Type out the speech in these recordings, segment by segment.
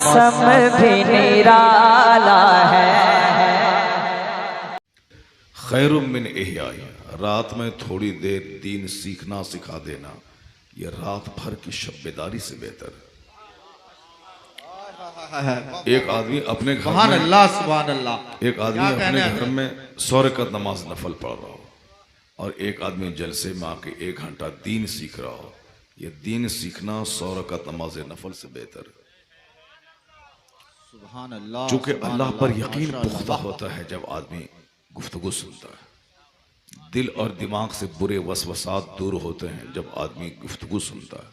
मौसम भी निराला है। खैरुम मिन इहयाई, रात में थोड़ी देर दीन सीखना सिखा देना यह रात भर की शब्बेदारी से बेहतर है। एक आदमी अपने घर में सुभान अल्लाह एक आदमी अपने घर में 100 रकअत नमाज नफल पढ़ रहा हो और एक आदमी जलसे में आके 1 घंटा दीन सीख रहा हो, यह दीन सीखना 100 रकअत नमाज नफल से बेहतर है। सुभान अल्लाह। चूंकि अल्लाह पर यकीन पुख्ता होता है जब आदमी गुफ्तगू सुनता है। दिल और दिमाग से बुरे वसवसात दूर होते हैं जब आदमी गुफ्तगू सुनता है।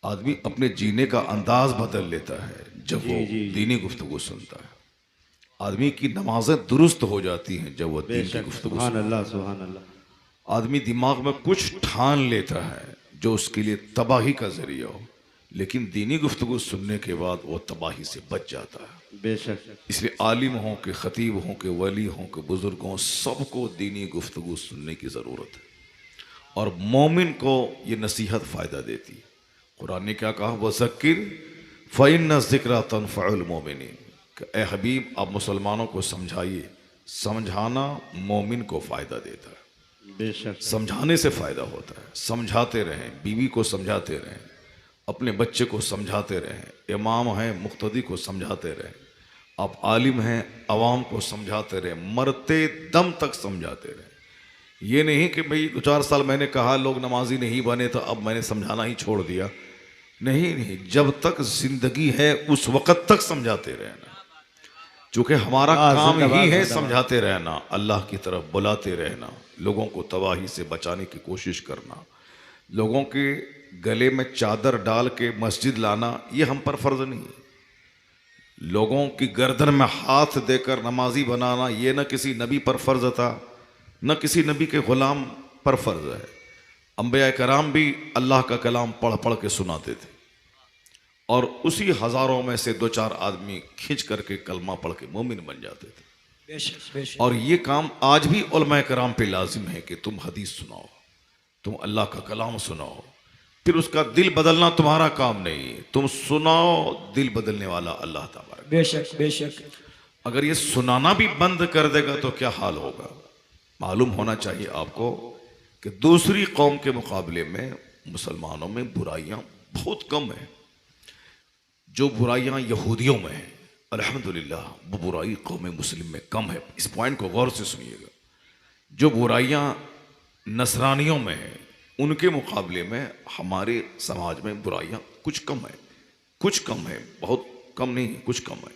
आदमी अपने जीने का अंदाज बदल लेता है जब वो दीनी गुफ्तगू सुनता है। आदमी की नमाजें दुरुस्त हो जाती हैं जब वो दीन की गुफ्तगू सुनता है। सुभान अल्लाह। आदमी दिमाग में कुछ ठान लेता है जो उसके लिए तबाही का जरिया हो, लेकिन दीनी गुफ्तगू सुनने के बाद वो तबाही से बच जाता है। बेशक। इसलिए आलिम हों के खतीब हों के वली हों के बुजुर्ग हों, सबको दीनी गुफ्तगू सुनने की ज़रूरत है और मोमिन को ये नसीहत फ़ायदा देती है। कुरान ने क्या कहा, वज़क्किर फ़इन्न ज़िक्रा तनफ़उल मोमिनीन, कि ए हबीब आप मुसलमानों को समझाइए, समझाना मोमिन को फ़ायदा देता है। बेशक। समझाने से फ़ायदा होता है। समझाते रहें, बीवी को समझाते रहें, अपने बच्चे को समझाते रहें, इमाम हैं मुक्तदी को समझाते रहें, आप आलिम हैं अवाम को समझाते रहें, मरते दम तक समझाते रहें। ये नहीं कि भाई 2-4 साल मैंने कहा लोग नमाजी नहीं बने तो अब मैंने समझाना ही छोड़ दिया। नहीं, जब तक जिंदगी है उस वक़्त तक समझाते रहना, चूँकि हमारा काम ही है समझाते रहना, अल्लाह की तरफ बुलाते रहना, लोगों को तबाही से बचाने की कोशिश करना, लोगों के गले में चादर डाल के मस्जिद लाना ये हम पर फर्ज नहीं है। लोगों की गर्दन में हाथ देकर नमाजी बनाना ये न किसी नबी पर फर्ज था, न किसी नबी के गुलाम पर फर्ज है। अंबिया कराम भी अल्लाह का कलाम पढ़ पढ़ के सुनाते थे और उसी हज़ारों में से 2-4 आदमी खींच करके कलमा पढ़ के मोमिन बन जाते थे। और ये काम आज भी उलमा कराम पे लाजिम है कि तुम हदीस सुनाओ, तुम अल्लाह का कलाम सुनाओ, फिर उसका दिल बदलना तुम्हारा काम नहीं, तुम सुनाओ, दिल बदलने वाला अल्लाह ताबारक। बेशक बेशक। अगर ये सुनाना भी बंद कर देगा तो क्या हाल होगा। मालूम होना चाहिए आपको कि दूसरी कौम के मुकाबले में मुसलमानों में बुराइयां बहुत कम है। जो बुराइयां यहूदियों में हैं, अल्हम्दुलिल्लाह वो बुराई कौम मुस्लिम में कम है। इस पॉइंट को गौर से सुनिएगा। जो बुराइयां नसरानियों में हैं उनके मुकाबले में हमारे समाज में बुराइयां कुछ कम है, कुछ कम है, बहुत कम नहीं, कुछ कम है।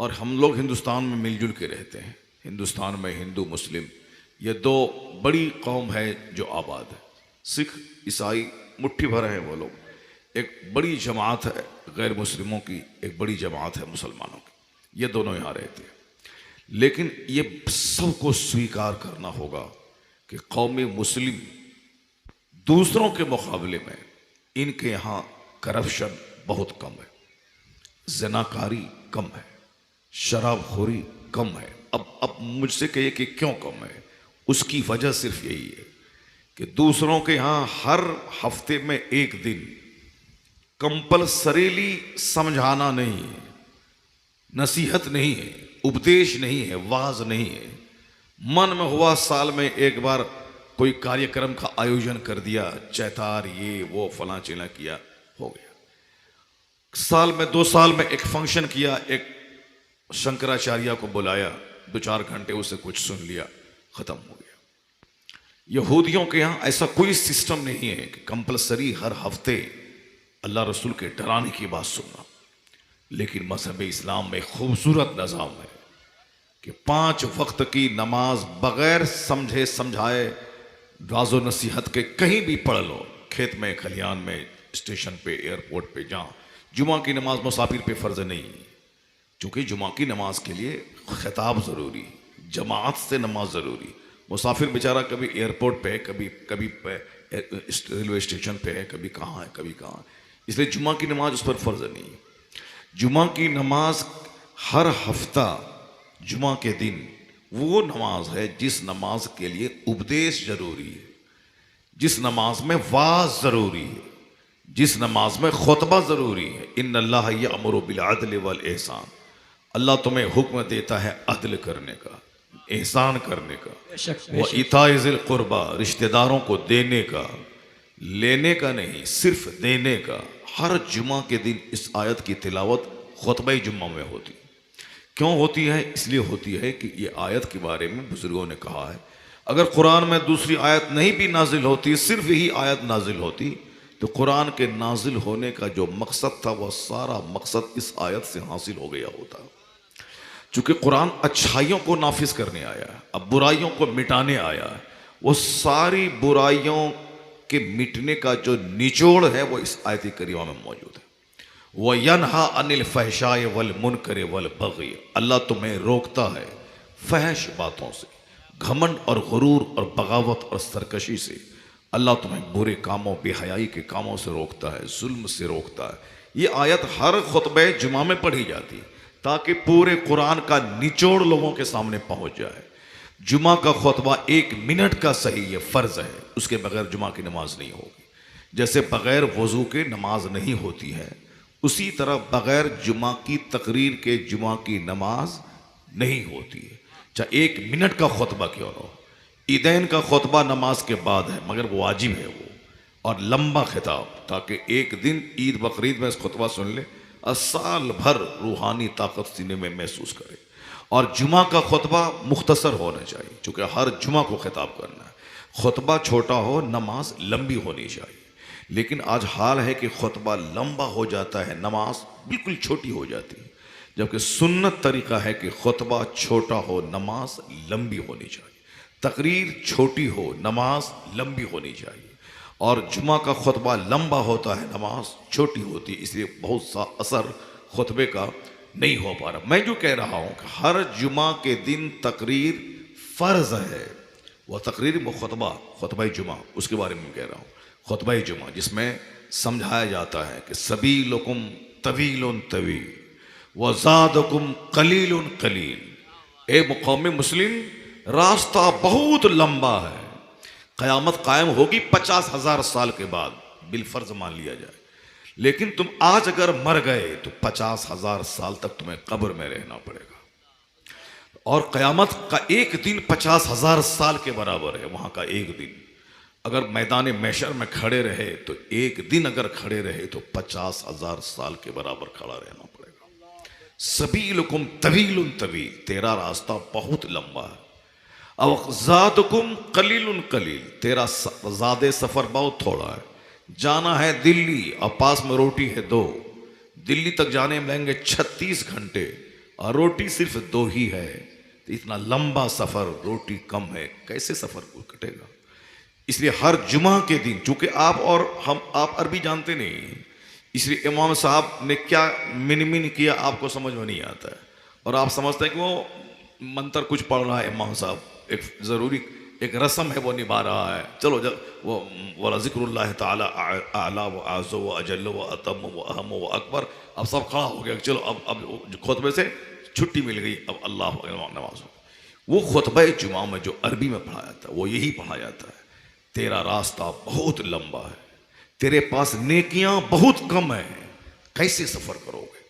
और हम लोग हिंदुस्तान में मिलजुल के रहते हैं। हिंदुस्तान में हिंदू मुस्लिम ये 2 बड़ी कौम है जो आबाद है। सिख ईसाई मुट्ठी भर हैं वो लोग। एक बड़ी जमात है गैर मुस्लिमों की, एक बड़ी जमात है मुसलमानों की, ये दोनों यहाँ रहते हैं। लेकिन ये सबको स्वीकार करना होगा कि कौम मुस्लिम दूसरों के मुकाबले में इनके यहाँ करप्शन बहुत कम है, ज़नाकारी कम है, शराबखोरी कम है। अब मुझसे कहिए कि क्यों कम है। उसकी वजह सिर्फ यही है कि दूसरों के यहाँ हर हफ्ते में एक दिन कंपल्सरीली समझाना नहीं है, नसीहत नहीं है, उपदेश नहीं है, वाज नहीं है। मन में हुआ साल में एक बार कोई कार्यक्रम का आयोजन कर दिया, चैतार ये वो फलां चिला किया, हो गया। साल में 2 साल में एक फंक्शन किया, एक शंकराचार्य को बुलाया, 2-4 घंटे उसे कुछ सुन लिया, ख़त्म हो गया। यहूदियों के यहाँ ऐसा कोई सिस्टम नहीं है कि कंपल्सरी हर हफ्ते अल्लाह रसूल के डराने की बात सुनना। लेकिन मज़हब इस्लाम में खूबसूरत निज़ाम है कि 5 वक्त की नमाज बग़ैर समझे समझाए वाज़ो नसीहत के कहीं भी पढ़ लो, खेत में, खलियान में, स्टेशन पे, एयरपोर्ट पे, जहाँ जुमा की नमाज मुसाफिर पे फ़र्ज नहीं, क्योंकि जुमा की नमाज के लिए खिताब ज़रूरी, जमात से नमाज ज़रूरी। मुसाफिर बेचारा कभी एयरपोर्ट पे है, कभी रेलवे स्टेशन पे है, कभी कहाँ है, कभी कहाँ है। इसलिए जुमा की नमाज उस पर फ़र्ज नहीं है। जुमा की नमाज हर हफ्ता जुमा के दिन वो नमाज है जिस नमाज के लिए उपदेश जरूरी है, जिस नमाज में वाज जरूरी है, जिस नमाज में खुतबा ज़रूरी है। इन्नल्लाह यअमुरु बिल अदल वल एहसान, अल्लाह तुम्हें हुक्म देता है अदल करने का, एहसान करने का, व इताए ज़िल कुर्बा, रिश्तेदारों को देने का, लेने का नहीं सिर्फ देने का। हर जुमा के दिन इस आयत की तिलावत खुतबा जुम्मा में होती। क्यों होती है? इसलिए होती है कि ये आयत के बारे में बुजुर्गों ने कहा है, अगर कुरान में दूसरी आयत नहीं भी नाजिल होती, सिर्फ ही आयत नाजिल होती, तो कुरान के नाजिल होने का जो मकसद था वह सारा मकसद इस आयत से हासिल हो गया होता। चूंकि कुरान अच्छाइयों को नाफिज करने आया है, अब बुराइयों को मिटाने आया है, वो सारी बुराइयों के मिटने का जो निचोड़ है वो इस आयत करीमा में मौजूद है। वह यनहा अनिल फहशाए वल मुनकर वल बग़ी, अल्लाह तुम्हें रोकता है फहश बातों से, घमंड और गुरूर और बगावत और सरकशी से। अल्लाह तुम्हें बुरे कामों, बेहयाई के कामों से रोकता है, जुल्म से रोकता है। ये आयत हर खुतबे जुमा में पढ़ी जाती है ताकि पूरे कुरान का निचोड़ लोगों के सामने पहुंच जाए। जुमा का खुतबा 1 मिनट का सही, ये फ़र्ज़ है, उसके बगैर जुमा की नमाज नहीं होगी। जैसे बगैर वज़ू के नमाज नहीं होती है, उसी तरह बगैर जुमा की तकरीर के जुमा की नमाज नहीं होती है, चाहे 1 मिनट का खुतबा क्यों ना हो। ईदैन का खुतबा नमाज के बाद है, मगर वो वाजिब है वो, और लंबा खिताब, ताकि एक दिन ईद बकरीद में इस खुतबा सुन ले और साल भर रूहानी ताकत सीने में महसूस करे। और जुमा का खुतबा मुख्तसर होना चाहिए, चूँकि हर जुमा को खिताब करना है। खुतबा छोटा हो, नमाज लंबी होनी चाहिए। लेकिन आज हाल है कि खुतबा लंबा हो जाता है, नमाज बिल्कुल छोटी हो जाती है, जबकि सुन्नत तरीका है कि खुतबा छोटा हो, नमाज लंबी होनी चाहिए। तकरीर छोटी हो, नमाज लंबी होनी चाहिए। और जुमा का खुतबा लंबा होता है, नमाज छोटी होती है, इसलिए बहुत सा असर खुतबे का नहीं हो पा रहा। मैं जो कह रहा हूँ कि हर जुमा के दिन तकरीर फ़र्ज़ है, वह तकरीर व खुतबा जुमा, उसके बारे में कह रहा हूँ। खुतबा जुमा जिसमें समझाया जाता है कि सबीलुकुम तवीलुन तवील व ज़ादुकुम कलीलुन कलील, ए मुक़ौम मुस्लिम, रास्ता बहुत लंबा है, क़यामत कायम होगी 50,000 साल के बाद, बिलफर्ज मान लिया जाए। लेकिन तुम आज अगर मर गए तो 50,000 साल तक तुम्हें कब्र में रहना पड़ेगा। और क़यामत का एक दिन 50,000 साल के बराबर है। वहाँ का एक दिन अगर मैदान मैशर में खड़े रहे तो एक दिन अगर खड़े रहे तो 50,000 साल के बराबर खड़ा रहना पड़ेगा। सबीलुकुम तवीलुन तवील, तेरा रास्ता बहुत लंबा है। अब ज़ादुकुम कलीलुन कलील, तेरा ज़ादे सफ़र बहुत थोड़ा है। जाना है दिल्ली और पास में रोटी है 2, दिल्ली तक जाने में लगेंगे 36 घंटे और रोटी सिर्फ 2 ही है। तो इतना लंबा सफ़र, रोटी कम है, कैसे सफ़र कटेगा? इसलिए हर जुमा के दिन, चूँकि आप और आप अरबी जानते नहीं, इसलिए इमाम साहब ने क्या मिन किया आपको समझ में नहीं आता है, और आप समझते हैं कि वो मंत्र कुछ पढ़ रहा है। इमाम साहब एक ज़रूरी एक रस्म है वो निभा रहा है। चलो जब वो वाला ज़िक्रुल्लाह ताला आला व आज़ो व अजल्ल व अतम व अहम व अकबर, अब सब खड़ा हो गया, चलो अब खुतबे से छुट्टी मिल गई, अब अल्लाह नमाज। वो खुतबा जुमा में जो अरबी में पढ़ा जाता है वो यही पढ़ा जाता है, तेरा रास्ता बहुत लंबा है, तेरे पास नेकियां बहुत कम है, कैसे सफ़र करोगे?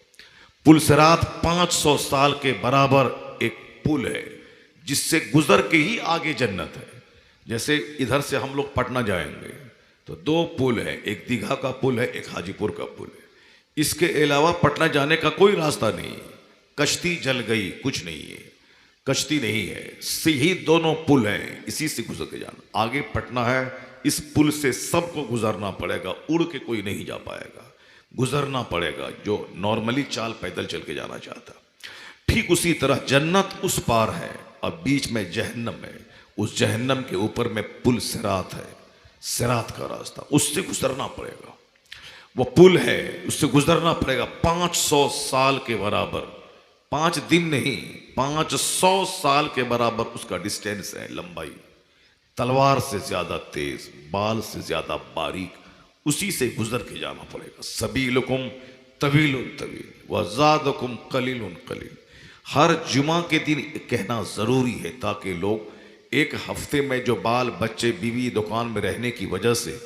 पुल सिरात 500 साल के बराबर एक पुल है जिससे गुजर के ही आगे जन्नत है। जैसे इधर से हम लोग पटना जाएंगे तो 2 पुल है, एक दीघा का पुल है, एक हाजीपुर का पुल है। इसके अलावा पटना जाने का कोई रास्ता नहीं, कश्ती जल गई, कुछ नहीं है, कश्ती नहीं है, यही दोनों पुल हैं, इसी से गुजर के जाना। आगे पटना है, इस पुल से सबको गुजरना पड़ेगा, उड़ के कोई नहीं जा पाएगा, गुजरना पड़ेगा जो नॉर्मली चाल पैदल चल के जाना चाहता। ठीक उसी तरह जन्नत उस पार है और बीच में जहन्नम है, उस जहन्नम के ऊपर में पुल सिरात है, सिरात का रास्ता, उससे गुजरना पड़ेगा। वो पुल है, उससे गुजरना पड़ेगा 500 साल के बराबर, 5 दिन नहीं 500 साल के बराबर उसका डिस्टेंस है, लंबाई। तलवार से ज्यादा तेज, बाल से ज्यादा बारीक, उसी से गुजर के जाना पड़ेगा। सबीलुकुम तवीलुन तवील व ज़ादुकुम कलीलुन कलील। हर जुमा के दिन कहना ज़रूरी है ताकि लोग एक हफ्ते में जो बाल बच्चे बीवी दुकान में रहने की वजह से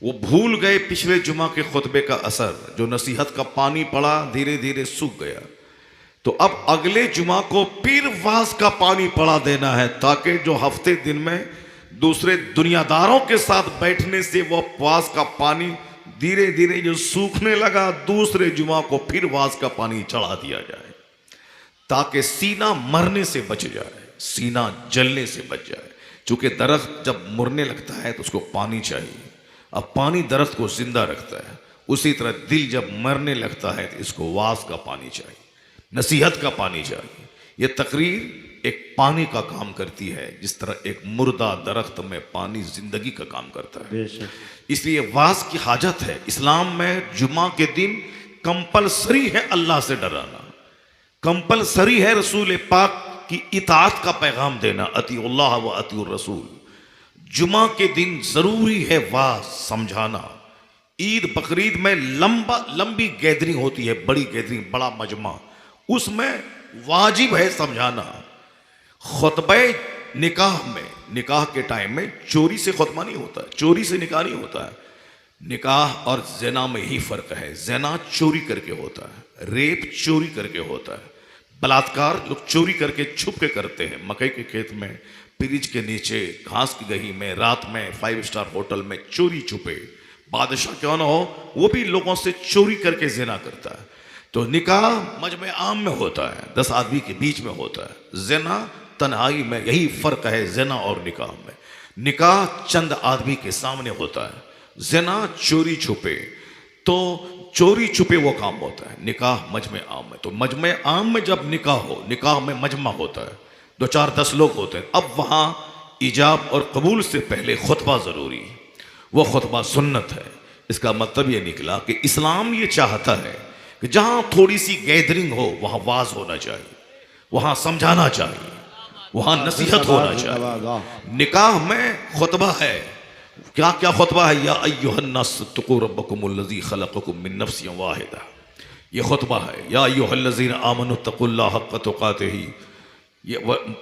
वो भूल गए पिछले जुमा के खुतबे का असर, जो नसीहत का पानी पड़ा धीरे धीरे सूख गया। तो अब अगले जुमा को फिर वाज का पानी पड़ा देना है, ताकि जो हफ्ते दिन में दूसरे दुनियादारों के साथ बैठने से वो वाज का पानी धीरे धीरे जो सूखने लगा, दूसरे जुमा को फिर वाज का पानी चढ़ा दिया जाए, ताकि सीना मरने से बच जाए, सीना जलने से बच जाए। चूंकि दरख्त जब मुरने लगता है तो उसको पानी चाहिए, अब पानी दरख्त को जिंदा रखता है, उसी तरह दिल जब मरने लगता है तो इसको वास का पानी चाहिए, नसीहत का पानी चाहिए। ये तकरीर एक पानी का काम करती है, जिस तरह एक मुर्दा दरख्त में पानी जिंदगी का काम करता है। इसलिए वास की हाजत है। इस्लाम में जुमा के दिन कंपलसरी है अल्लाह से डराना, कंपलसरी है रसूल पाक की इताअत का पैगाम देना, अतीउल्लाह व अतीउर रसूल। जुमा के दिन जरूरी है वाज समझाना। ईद बकरीद में लंबी गैदरिंग होती है, बड़ी गैदरिंग, बड़ा मजमा, उसमें वाजिब है समझाना। खुतबे निकाह में, निकाह के टाइम में चोरी से खुतबा नहीं होता है, चोरी से निकाह नहीं होता है। निकाह और ज़िना में ही फर्क है। ज़िना चोरी करके होता है, रेप चोरी करके होता है, बलात्कार लोग चोरी करके छुप के करते हैं, मकई के खेत में, पिरिज के नीचे, घास की गही में, रात में 5 स्टार होटल में चोरी छुपे। बादशाह क्यों ना हो, वो भी लोगों से चोरी करके ज़िना करता है। तो निकाह मजमे आम में होता है, 10 आदमी के बीच में होता है। ज़िना तन्हाई में, यही फर्क है ज़िना और निकाह में। निकाह चंद आदमी के सामने होता है, ज़िना चोरी छुपे। तो चोरी छुपे वो काम होता है, निकाह मजमे आम में। तो मजमे आम में जब निकाह हो, निकाह में मजमा होता है, 2 4 10 लोग होते हैं। अब वहाँ इजाब और कबूल से पहले खुतबा ज़रूरी है, वो खुतबा सुन्नत है। इसका मतलब ये निकला कि इस्लाम ये चाहता है कि जहाँ थोड़ी सी गैदरिंग हो वहाँ वाज होना चाहिए, वहाँ समझाना चाहिए, वहाँ नसीहत होना चाहिए। निकाह में खुतबा है, क्या क्या खुतबा है? या अय्युहन्नास तक़ू रब्बकुमुल्लज़ी खलक़कुम मिन नफ्सिन वाहिदा, ये खुतबा है। या अय्युहल्लज़ीना आमनु तक़ुल्लाह हक़्क़ तुक़ातिही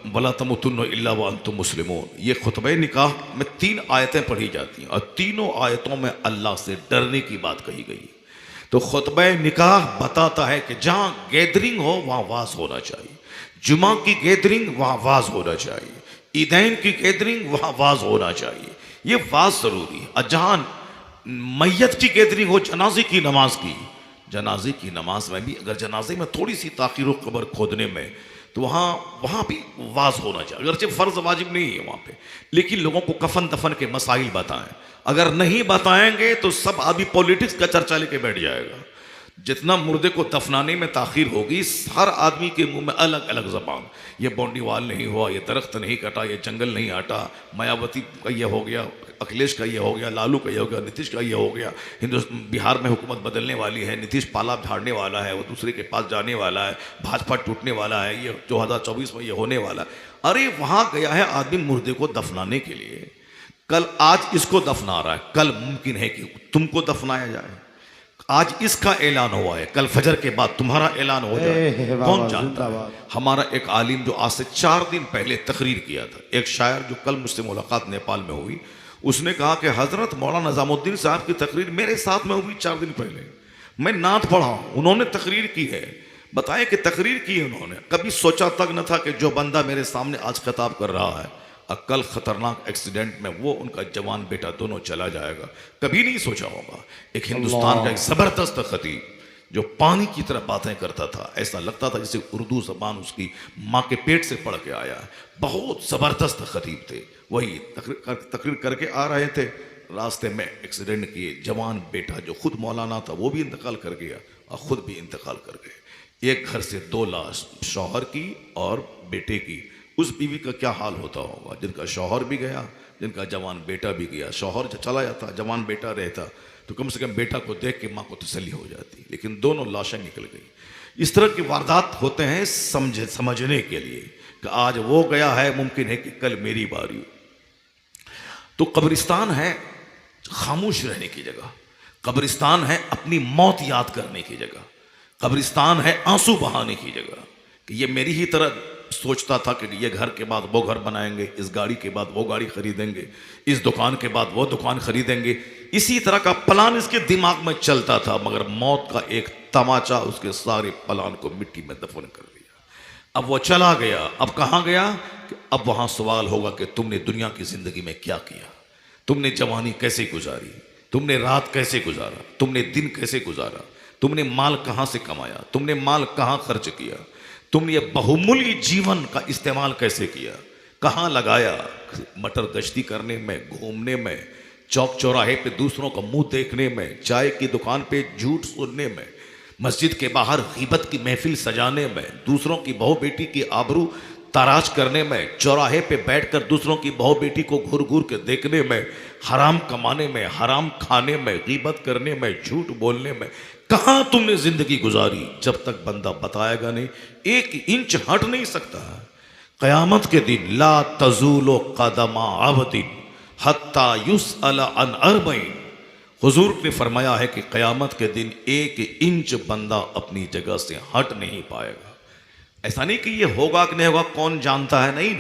वला तमूतुन्ना इल्ला व अंतुम मुस्लिमून। ये खुतबे निकाह में 3 आयतें पढ़ी जाती हैं, और तीनों आयतों में अल्लाह से डरने की बात कही गई। तो खुतबे निकाह बताता है कि जहाँ गैदरिंग हो वहाँ वाज होना चाहिए, जुमा की गैदरिंग वहाँ वाज होना चाहिए, ईदैन की गैदरिंग वहाँ वाज होना चाहिए, ये वाज ज़रूरी है। और जहाँ मैयत की गैदरिंग हो, जनाजे की नमाज की, जनाजे की नमाज में भी अगर जनाजे में थोड़ी सी ताख़ीर कब्र खोदने में, तो वहाँ भी वाज होना चाहिए। अगरचे फ़र्ज़ वाजिब नहीं है वहाँ पे, लेकिन लोगों को कफन दफन के मसाइल बताएं। अगर नहीं बताएंगे तो सब आदमी पॉलिटिक्स का चर्चा लेके बैठ जाएगा। जितना मुर्दे को दफनाने में ताख़ीर होगी, हर आदमी के मुंह में अलग अलग ज़बान, ये बाउंड्री वाल नहीं हुआ, ये दरख्त नहीं कटा, ये जंगल नहीं हटा, मायावती का ये हो गया, अखिलेश का ये हो गया, लालू का ये हो गया, नीतीश का ये हो गया, बिहार में हुकूमत बदलने वाली है, नीतीश पाला झाड़ने वाला है, वो दूसरे के पास जाने वाला है, भाजपा टूटने वाला है, ये 2024 में ये होने वाला है। अरे वहाँ गया है आदमी मुर्दे को दफनाने के लिए, कल आज इसको दफना रहा है, कल मुमकिन है कि तुमको दफनाया जाए। आज इसका ऐलान हुआ है, कल फजर के बाद तुम्हारा ऐलान हो जाए, कौन जानता है। हमारा एक आलिम जो आज से 4 दिन पहले तकरीर किया था, एक शायर जो कल मुझसे मुलाकात नेपाल में हुई, उसने कहा कि हजरत मौलाना निजामुद्दीन साहब की तकरीर मेरे साथ में हुई 4 दिन पहले, मैं नात पढ़ा, उन्होंने तकरीर की है। बताएं कि तकरीर की है उन्होंने, कभी सोचा तक न था कि जो बंदा मेरे सामने आज खिताब कर रहा है, कल खतरनाक एक्सीडेंट में वो उनका जवान बेटा दोनों चला जाएगा, कभी नहीं सोचा होगा। एक हिंदुस्तान का एक ज़बरदस्त खतीब जो पानी की तरह बातें करता था, ऐसा लगता था जैसे उर्दू ज़बान उसकी माँ के पेट से पढ़ के आया है। बहुत ज़बरदस्त खतीब थे, वही तकरीर करके आ रहे थे, रास्ते में एक्सीडेंट किए, जवान बेटा जो खुद मौलाना था वो भी इंतकाल कर गया और ख़ुद भी इंतकाल कर गए। एक घर से 2 लाश, शौहर की और बेटे की। उस बीवी का क्या हाल होता होगा जिनका शौहर भी गया, जिनका जवान बेटा भी गया। शौहर चला जाता, जवान बेटा रहता, तो कम से कम बेटा को देख के माँ को तसल्ली हो जाती, लेकिन दोनों लाशें निकल गई। इस तरह की वारदात होते हैं समझने के लिए कि आज वो गया है, मुमकिन है कि कल मेरी बारी। तो कब्रिस्तान है खामोश रहने की जगह, कब्रिस्तान है अपनी मौत याद करने की जगह, कब्रिस्तान है आंसू बहाने की जगह कि ये मेरी ही तरह सोचता था कि ये घर के बाद वो घर बनाएंगे, इस गाड़ी के बाद वो गाड़ी खरीदेंगे, इस दुकान के बाद वो दुकान खरीदेंगे, इसी तरह का प्लान इसके दिमाग में चलता था। मगर मौत का एक तमाचा उसके सारे प्लान को मिट्टी में दफन कर दिया। अब वो चला गया। अब कहाँ गया? कि अब वहाँ सवाल होगा कि तुमने दुनिया की जिंदगी में क्या किया, तुमने जवानी कैसे गुजारी, तुमने रात कैसे गुजारा, तुमने दिन कैसे गुजारा, तुमने माल कहाँ से कमाया, तुमने माल कहाँ खर्च किया, तुमने ये बहुमूल्य जीवन का इस्तेमाल कैसे किया, कहाँ लगाया? मटर गश्ती करने में, घूमने में, चौक चौराहे पे दूसरों का मुंह देखने में, चाय की दुकान पे झूठ सुनने में, मस्जिद के बाहर गीबत की महफिल सजाने में, दूसरों की बहू बेटी की आबरू ताराज करने में, चौराहे पे बैठकर दूसरों की बहू बेटी को घूर घूर के देखने में, हराम कमाने में, हराम खाने में, गीबत करने में, झूठ बोलने में, कहाँ तुमने जिंदगी गुजारी? जब तक बंदा बताएगा नहीं, एक इंच हट नहीं सकता। क़यामत के दिन ला तज़ूलो क़दमा अब्दिन हत्ता युसअल अन अर्बईन, हुजूर ने फरमाया है कि क़यामत के दिन एक इंच बंदा अपनी जगह से हट नहीं पाएगा। ऐसा नहीं कि ये होगा कि नहीं होगा, कौन जानता है? नहीं,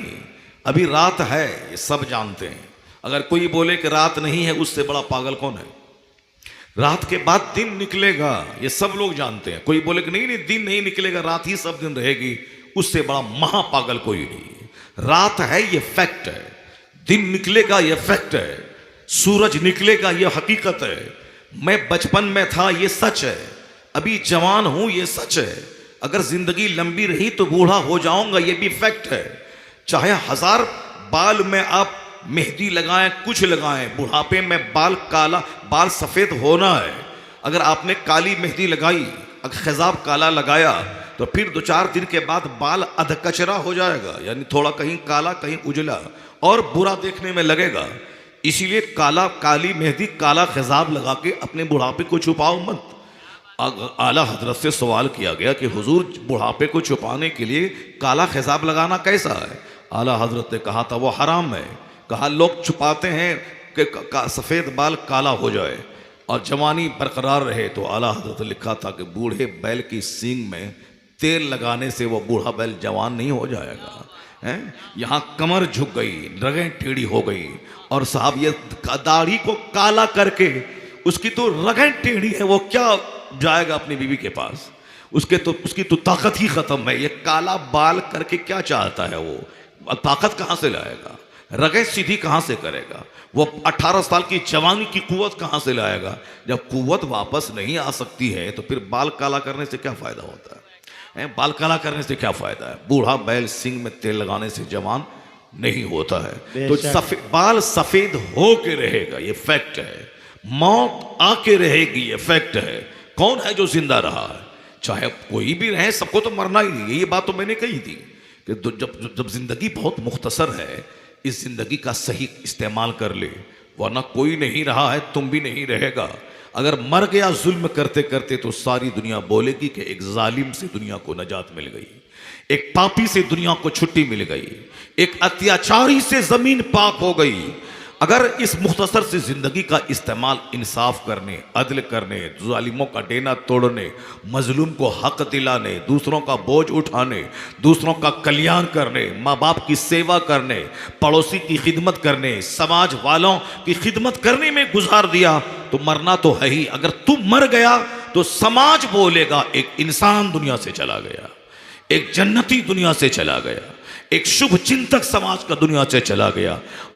अभी रात है, ये सब जानते हैं। अगर कोई बोले कि रात नहीं है, उससे बड़ा पागल कौन है? रात के बाद दिन निकलेगा, ये सब लोग जानते हैं। कोई बोले कि नहीं दिन नहीं निकलेगा, रात ही सब दिन रहेगी, उससे बड़ा महापागल कोई नहीं। रात है, ये फैक्ट है। दिन निकलेगा, ये फैक्ट है। सूरज निकलेगा, ये हकीकत है। मैं बचपन में था, ये सच है। अभी जवान हूं, ये सच है। अगर जिंदगी लंबी रही तो बूढ़ा हो जाऊंगा, ये भी फैक्ट है। चाहे 1000 बाल में आप मेहंदी लगाएं, कुछ लगाएं, बुढ़ापे में बाल सफेद होना है। अगर आपने काली मेहंदी लगाई, अगर खिजाब काला लगाया, तो फिर 2-4 दिन के बाद बाल अधकचरा हो जाएगा, यानी थोड़ा कहीं काला कहीं उजला, और बुरा देखने में लगेगा। इसीलिए काली मेहंदी, काला खिजाब लगा के अपने बुढ़ापे को छुपाओ मत। आला हजरत से सवाल किया गया कि हुजूर, बुढ़ापे को छुपाने के लिए काला खिजाब लगाना कैसा है? आला हजरत ने कहा था वो हराम है। कहा लोग छुपाते हैं कि सफ़ेद बाल काला हो जाए और जवानी बरकरार रहे, तो आला हजरत ने लिखा था कि बूढ़े बैल की सींग में तेल लगाने से वो बूढ़ा बैल जवान नहीं हो जाएगा। हैं? यहाँ कमर झुक गई, रगें टेढ़ी हो गई, और साहब ये दाढ़ी को काला करके उसकी तो रगें टेढ़ी है, वो क्या जाएगा अपनी बीवी के पास? उसकी तो ताकत ही खत्म है। ये काला बाल करके क्या चाहता है वो? ताकत कहाँ से लाएगा? रगें सीधी कहाँ से करेगा? वो 18 साल की जवानी की कुव्वत कहाँ से लाएगा? जब कुव्वत वापस नहीं आ सकती है तो फिर बाल काला करने से क्या फायदा होता है? बाल काला करने से क्या फायदा है? बूढ़ा बैल सिंग में तेल लगाने से जवान नहीं होता है। तो बाल सफेद हो के रहेगा, ये फैक्ट है। मौत आके रहेगी, ये फैक्ट है। कौन है जो जिंदा रहा है? चाहे कोई भी रहे, सबको तो मरना ही नहीं। ये बात तो मैंने कही थी कि जब जिंदगी बहुत मुख्तसर है, इस जिंदगी का सही इस्तेमाल कर ले, वरना कोई नहीं रहा है, तुम भी नहीं रहेगा। अगर मर गया जुल्म करते करते तो सारी दुनिया बोलेगी कि एक जालिम से दुनिया को नजात मिल गई, एक पापी से दुनिया को छुट्टी मिल गई, एक अत्याचारी से जमीन पाक हो गई। अगर इस मुख्तसर से जिंदगी का इस्तेमाल इंसाफ करने, अदल करने, जालिमों का डेना तोड़ने, मजलूम को हक दिलाने, दूसरों का बोझ उठाने, दूसरों का कल्याण करने, माँ बाप की सेवा करने, पड़ोसी की खिदमत करने, समाज वालों की खिदमत करने में गुजार दिया तो मरना तो है ही। अगर तू मर गया तो समाज बोलेगा एक इंसान दुनिया से चला गया, एक जन्नती दुनिया से चला गया, एक शुभ चिंतक समाज का दुनिया से चला गया।